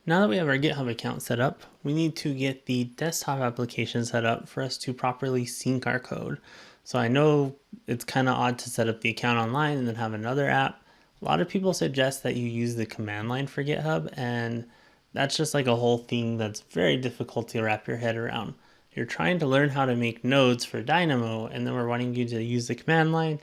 Now that we have our GitHub account set up, we need to get the desktop application set up for us to properly sync our code. So I know it's kind of odd to set up the account online and then have another app. A lot of people suggest that you use the command line for GitHub, and that's just like a whole thing that's very difficult to wrap your head around. You're trying to learn how to make nodes for Dynamo, and then we're wanting you to use the command line.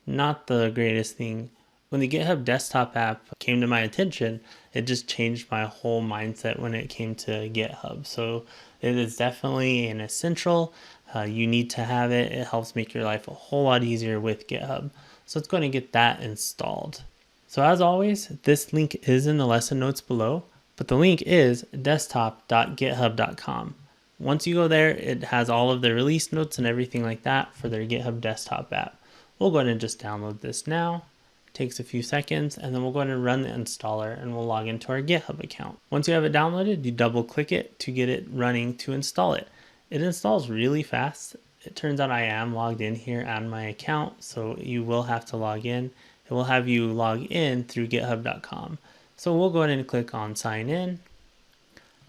Not the greatest thing. When the GitHub Desktop app came to my attention, it just changed my whole mindset when it came to GitHub. So it is definitely an essential. You need to have it. It helps make your life a whole lot easier with GitHub. So let's go and get that installed. So as always, this link is in the lesson notes below, but the link is desktop.github.com. Once you go there, it has all of the release notes and everything like that for their GitHub Desktop app. We'll go ahead and just download this now. Takes a few seconds, and then we'll go ahead and run the installer and we'll log into our GitHub account. Once you have it downloaded, you double click it to get it running to install it. It installs really fast. It turns out I am logged in here on my account, so you will have to log in. It will have you log in through github.com. So we'll go ahead and click on sign in,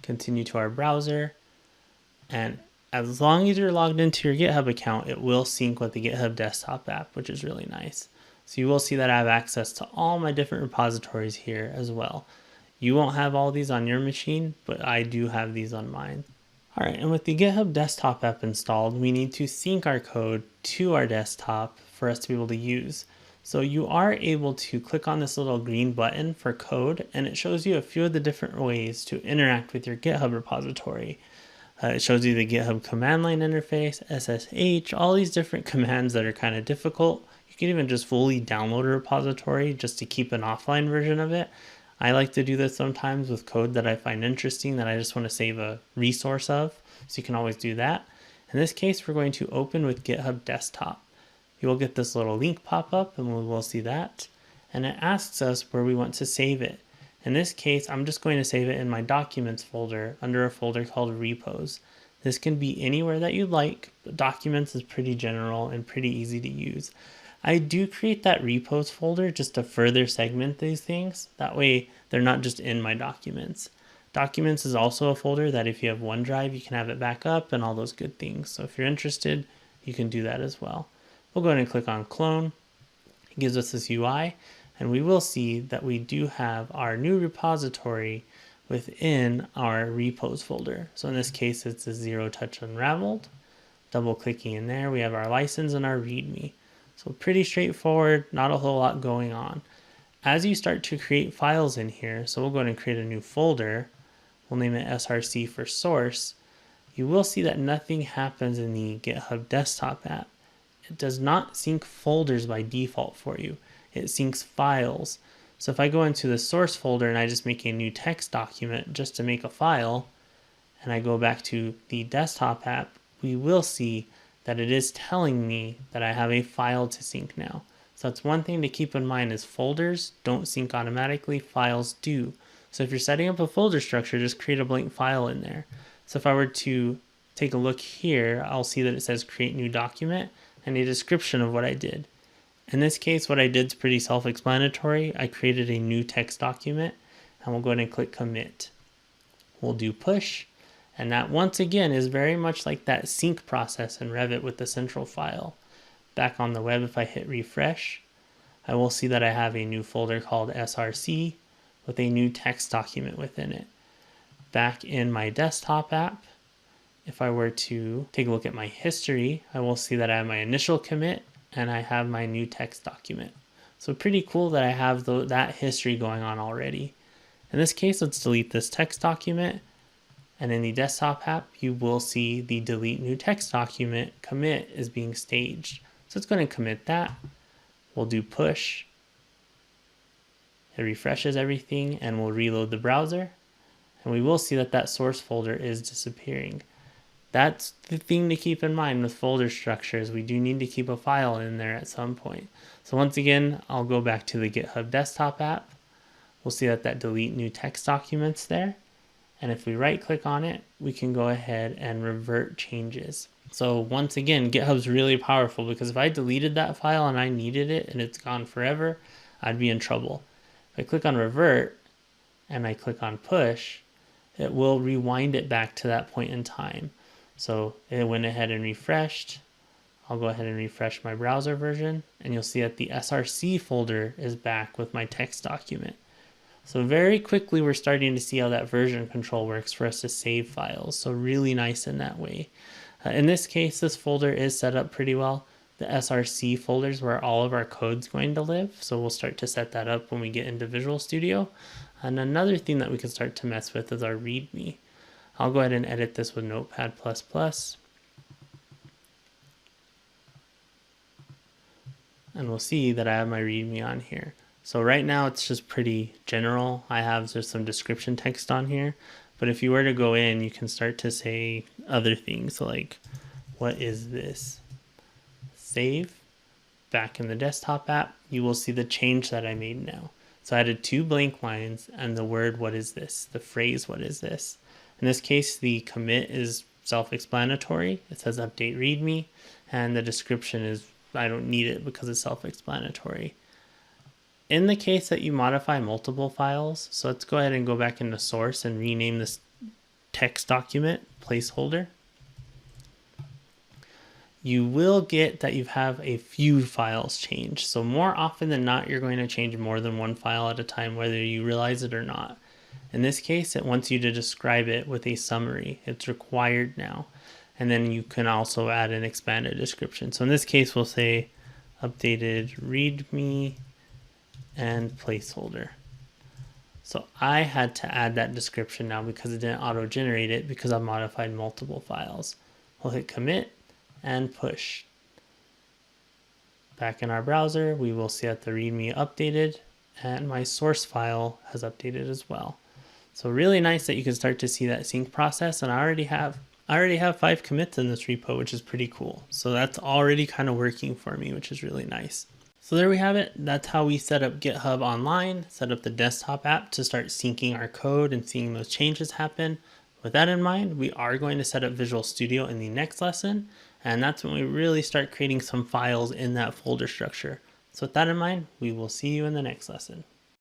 continue to our browser, and as long as you're logged into your GitHub account, it will sync with the GitHub Desktop app, which is really nice. So you will see that I have access to all my different repositories here as well. You won't have all these on your machine, but I do have these on mine. All right, and with the GitHub Desktop app installed, we need to sync our code to our desktop for us to be able to use. So you are able to click on this little green button for code, and it shows you a few of the different ways to interact with your GitHub repository. It shows you the GitHub command line interface, SSH, all these different commands that are kind of difficult. You can even just fully download a repository just to keep an offline version of it. I like to do this sometimes with code that I find interesting that I just want to save a resource of, so you can always do that. In this case, we're going to open with GitHub Desktop. You will get this little link pop up, and we'll see that. And it asks us where we want to save it. In this case, I'm just going to save it in my Documents folder under a folder called Repos. This can be anywhere that you'd like, but Documents is pretty general and pretty easy to use. I do create that Repos folder just to further segment these things. That way, they're not just in my Documents. Documents is also a folder that if you have OneDrive, you can have it back up and all those good things. So if you're interested, you can do that as well. We'll go ahead and click on Clone. It gives us this UI. And we will see that we do have our new repository within our repos folder. So in this case, it's a Zero Touch Unraveled. Double clicking in there, we have our license and our README. So pretty straightforward, not a whole lot going on. As you start to create files in here, so we'll go ahead and create a new folder. We'll name it SRC for source. You will see that nothing happens in the GitHub Desktop app. It does not sync folders by default for you. It syncs files. So if I go into the source folder and I just make a new text document just to make a file, and I go back to the desktop app, we will see that it is telling me that I have a file to sync now. So that's one thing to keep in mind is folders don't sync automatically, files do. So if you're setting up a folder structure, just create a blank file in there. So if I were to take a look here, I'll see that it says create new document and a description of what I did. In this case, what I did is pretty self-explanatory. I created a new text document, and we'll go ahead and click commit. We'll do push, and that once again is very much like that sync process in Revit with the central file. Back on the web, if I hit refresh, I will see that I have a new folder called SRC with a new text document within it. Back in my desktop app, if I were to take a look at my history, I will see that I have my initial commit, and I have my new text document. So pretty cool that I have that history going on already. In this case, let's delete this text document. And in the desktop app, you will see the delete new text document commit is being staged. So it's going to commit that. We'll do push. It refreshes everything and we'll reload the browser. And we will see that that source folder is disappearing. That's the thing to keep in mind with folder structures. We do need to keep a file in there at some point. So once again, I'll go back to the GitHub Desktop app. We'll see that delete new text document's there. And if we right click on it, we can go ahead and revert changes. So once again, GitHub's really powerful because if I deleted that file and I needed it and it's gone forever, I'd be in trouble. If I click on revert and I click on push, it will rewind it back to that point in time. So it went ahead and refreshed. I'll go ahead and refresh my browser version, and you'll see that the SRC folder is back with my text document. So very quickly, we're starting to see how that version control works for us to save files. So really nice in that way. In this case, this folder is set up pretty well. The SRC folder is where all of our code's going to live. So we'll start to set that up when we get into Visual Studio. And another thing that we can start to mess with is our README. I'll go ahead and edit this with Notepad++. And we'll see that I have my README on here. So right now it's just pretty general. I have just some description text on here, but if you were to go in, you can start to say other things. So like, what is this? Save. Back in the desktop app, you will see the change that I made now. So I added 2 blank lines and the word, what is this? The phrase, what is this? In this case, the commit is self-explanatory. It says update README, and the description is, I don't need it because it's self-explanatory. In the case that you modify multiple files, so let's go ahead and go back into source and rename this text document placeholder. You will get that you have a few files change. So more often than not, you're going to change more than one file at a time, whether you realize it or not. In this case, it wants you to describe it with a summary. It's required now. And then you can also add an expanded description. So in this case, we'll say updated README and placeholder. So I had to add that description now because it didn't auto-generate it because I modified multiple files. We'll hit commit and push. Back in our browser, we will see that the README updated and my source file has updated as well. So really nice that you can start to see that sync process, and I already have 5 commits in this repo, which is pretty cool. So that's already kind of working for me, which is really nice. So there we have it. That's how we set up GitHub Online, set up the desktop app to start syncing our code and seeing those changes happen. With that in mind, we are going to set up Visual Studio in the next lesson, and that's when we really start creating some files in that folder structure. So with that in mind, we will see you in the next lesson.